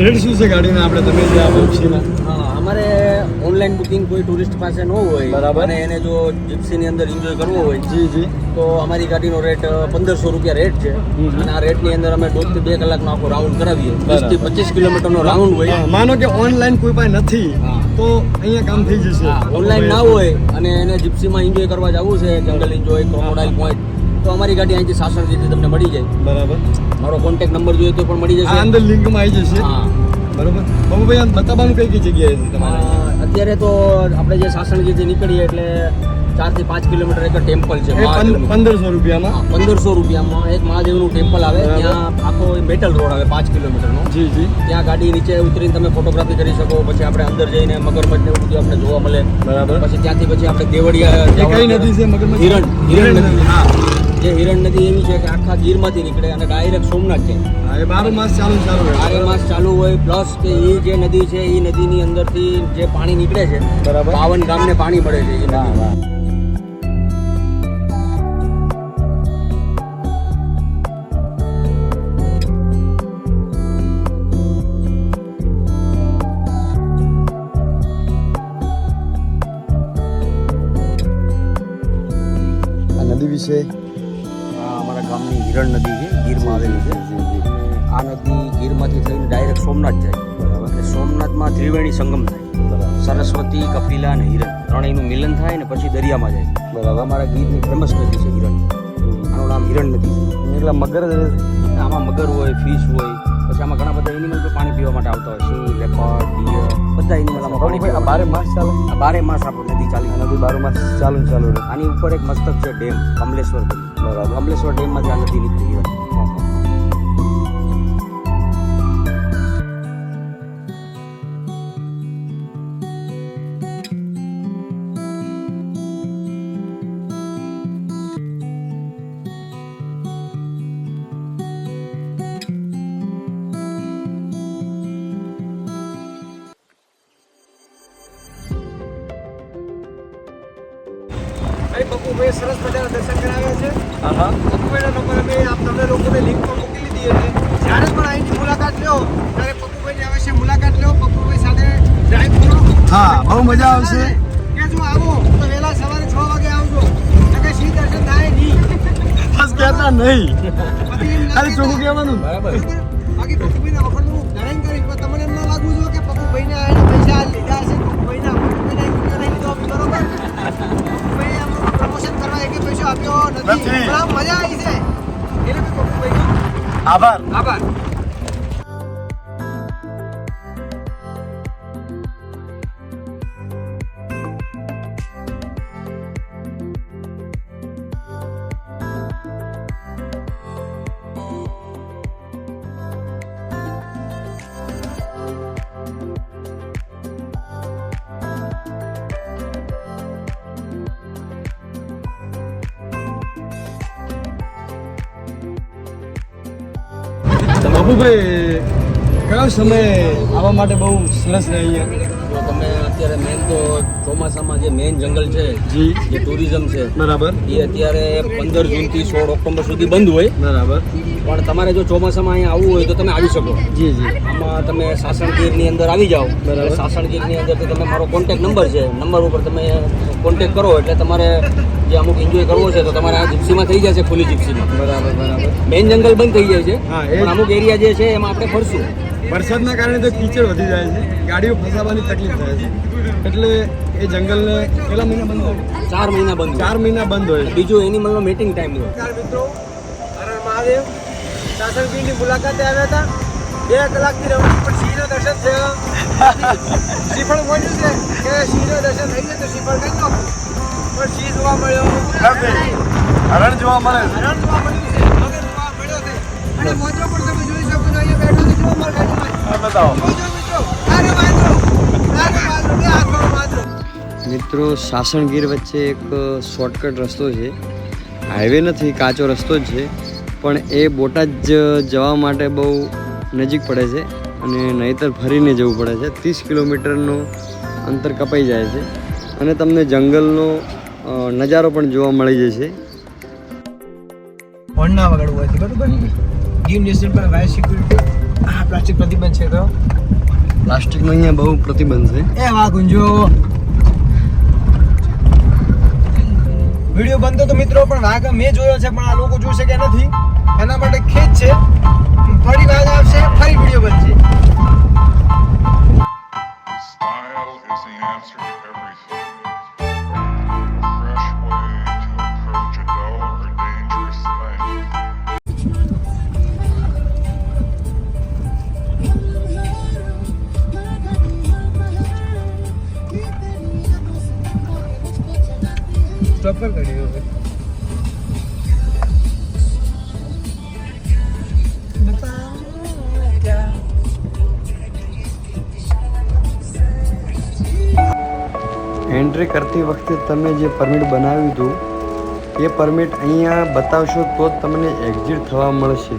Rate શું છે ગાડીના આપણે તમે જે આ જીપ્સીના? હા, અમારે ઓનલાઈન બુકિંગ કોઈ ટુરિસ્ટ પાસે ન હોય બરાબર, અને એને જો જીપ્સીની અંદર એન્જોય કરવો હોય જી જી તો અમારી ગાડીનો રેટ 1500 રૂપિયા રેટ છે. અને આ રેટની અંદર અમે 1.5 થી 2 કલાકનો આખો રાઉન્ડ કરાવીએ. 20 થી 25 કિલોમીટરનો રાઉન્ડ હોય. માનો કે ઓનલાઈન કોઈ પાસે નથી તો અહીંયા કામ થઈ જશે. ઓનલાઈન ના હોય અને એને જીપ્સીમાં એન્જોય કરવા જવું છે, જંગલ એન્જોય, ક્રોકોડાઇલ પોઈન્ટ, તો અમારી ગાડી અહીંથી સાસણગીરથી તમને મળી જાય. બરાબર, મારો કોન્ટેક્ટ નંબર જોઈએ તો પણ મળી જશે. અંદર લિંકમાં આવી જશે. હા બરાબર. બાબુભાઈ આમ બતાવવાનું કઈ કઈ જગ્યાએ છે તમારે? અત્યારે તો આપણે જે સાસણગીરથી નીકળીએ એટલે 4 થી 5 કિલોમીટર એક ટેમ્પલ છે. 1500 રૂપિયામાં 1500 રૂપિયામાં એક મહાદેવનું ટેમ્પલ આવે. ત્યાં આખો મેટલ રોડ આવે 5 કિલોમીટરનો. જી જી. ત્યાં ગાડી નીચે ઉતરીને તમે ફોટોગ્રાફી કરી શકો. પછી આપણે અંદર જઈને મગરમચ્છ ને એવું બધું આપણે જોવા મળે. બરાબર. પછી ત્યાંથી પછી આપણે દેવળિયા કઈ નદી છે? મગરમચ્છ? હિરણ નદી. હા, જે હિરણ નદી એવી છે કે આખા ગીરમાંથી નીકળે અને ડાયરેક્ટ સોમનાથ જાય. હા, એ 12 માસ ચાલુ હોય. 12 માસ ચાલુ હોય. પ્લસ કે એ જે નદી છે એ નદીની અંદરથી જે પાણી નીકળે છે, બરાબર, 52 ગામને પાણી મળે છે. નદી વિશે અમારા ગામની હિરણ નદી છે, ગીરમાં આવેલી છે. આ નદી ગીરમાંથી થઈને ડાયરેક્ટ સોમનાથ જાય. બરાબર. એટલે સોમનાથમાં ત્રિવેણી સંગમ થાય. બરાબર. સરસ્વતી, કપિલા અને હિરણ ત્રણેયનું મિલન થાય ને પછી દરિયામાં જાય. બરાબર. અમારા ગીરની ફેમસ નદી છે હિરણ. આનું નામ હિરણ નદી છે. એટલે મગર આમાં મગર હોય, ફિશ હોય, પછી આમાં ઘણા બધા એનિમલ પાણી પીવા માટે આવતા હોય. સિંહ, લેપર્ડ, ડિયર, બધા એનિમલ આમાં પાણી પીવા. 12 માસ ચાલે? આ 12 માસ આપણે નદી ચાલી. નદી 12 માસ ચાલુ રહે. આની ઉપર એક મસ્તક છે ડેમ, કમલેશ્વર ડેમ. બરાબર. કમલેશ્વર ડેમમાંથી આ નદી નીકળી હિરણ. પપ્પુભાઈ સરસ મજાના દર્શન કરાવ્યા છે. હા, પપ્પુભાઈના નંબર અમે તમને લોકોને લિંકમાં મોકલી દઈએ છીએ. જ્યારે પણ અહીંની મુલાકાત લો ત્યારે પપ્પુભાઈની અવશ્ય મુલાકાત લો. પપ્પુભાઈ સાથે ડ્રાઈવ કરો. હા, બહુ મજા આવશે. કે જો આવો તો વહેલા સવારે 6 વાગે આવજો. કે સી દર્શન થાય નહીં. બસ કહેતા નહીં. ખાલી ચોખ્ખું કહેવાનું. બરાબર. બાકી પપ્પુભાઈના વખતનું લડાઈ કરી પણ તમને એમ ના લાગવું જોઈએ કે પપ્પુભાઈને આને પૈસા લીધા છે. પપ્પુભાઈને લીધો બરોબર. પપ્પુભાઈ આમ પ્રમોશન કરવા એક પૈસો આપ્યો નથી. પણ આમ મજા આવી છે. એટલે પપ્પુભાઈનો આભાર. બાબુભાઈ કયો સમય આવવા માટે બહુ સરસ રહે અહીંયા? જો તમે અત્યારે મેન તો ચોમાસામાં જે મેન જંગલ છે, જી, જે ટુરિઝમ છે, બરાબર, એ અત્યારે 15 જૂનથી 16 ઓક્ટોબર સુધી બંધ હોય. બરાબર. પણ તમારે જો ચોમાસામાં અહીંયા આવવું હોય તો તમે આવી શકો. જી જી. આમાં તમે સાસણગીરની અંદર આવી જાઓ. બરાબર. સાસણગીરની અંદરથી તમે મારો કોન્ટેક્ટ નંબર છે, નંબર ઉપર તમે કોન્ટેક્ટ કરો એટલે તમારે જે અમુક એન્જોય કરવો છે તો તમારે આ જીપ્સીમાં થઈ જશે, ખુલ્લી જીપ્સીમાં. બરાબર બરાબર. મેઇન જંગલ બંધ થઈ જાય છે. હા, પણ અમુક એરિયા જે છે એમાં આપણે ફરશું. વરસાદના કારણે તો કીચડ વધી જાય છે, ગાડીઓ ફસાવાની તકલીફ થાય છે. એટલે એ જંગલને કેટલા મહિના બંધ હોય? 4 મહિના બંધ. 4 મહિના બંધ હોય. બીજું એનિમલનો મીટિંગ ટાઈમ હોય. મિત્રો, હર હર મહાદેવ. સાસણગીરની મુલાકાતે આવ્યા હતા 2 કલાકથી રમવું પણ સિંહના દર્શન થયા શ્રીફળ મળ્યું છે કે સિંહના દર્શન થઈ જાય તો શ્રીફળ કરી દો પણ સિંહ જોવા મળ્યો હરણ જોવા મળે છે. હરણ જોવા મળ્યું છે મગર જોવા મળ્યો છે અને મોજો પણ તમે જોઈ શકો છો અહીંયા બેઠો છે જો માર ગાડીમાં હા, બતાવો. જોજો મિત્રો આરે વાંદરો બે હાથમાં વાંદરો. મિત્રો સાસણગીર વચ્ચે એક શોર્ટકટ રસ્તો છે, હાઈવે નથી, કાચો રસ્તો જ છે, પણ એ બોટાદ જવા માટે બહુ નજીક પડે છે અને નહીંતર ફરીને જવું પડે છે. 30 કિલોમીટરનું અંતર કપાઈ જાય છે અને તમને જંગલનો નજારો પણ જોવા મળી જશે. હોર્ન ના વગાડવું હોય બરોબર ગીર નેશનલ પર વાયર સિક્યુરિટી પ્લાસ્ટિક પ્રતિબંધ છે તો પ્લાસ્ટિકનો અહીંયા બહુ પ્રતિબંધ છે. એ વાહ ગુંજો વિડીયો બનતો તો મિત્રો પણ વાઘ મેં જોયો છે પણ આ લોકો જોશે કે નથી એના માટે ખેદ છે. ફરી વાઘ આવશે ફરી વિડીયો બનશે. Style is the answer to everything. A fresh way to approach a dull or dangerous thing. Stop પર કર્યો હવે એન્ટ્રી કરતી વખતે તમે જે પરમિટ બનાવ્યું હતું એ પરમિટ અહીંયા બતાવશો તો જ તમને એક્ઝિટ થવા મળશે.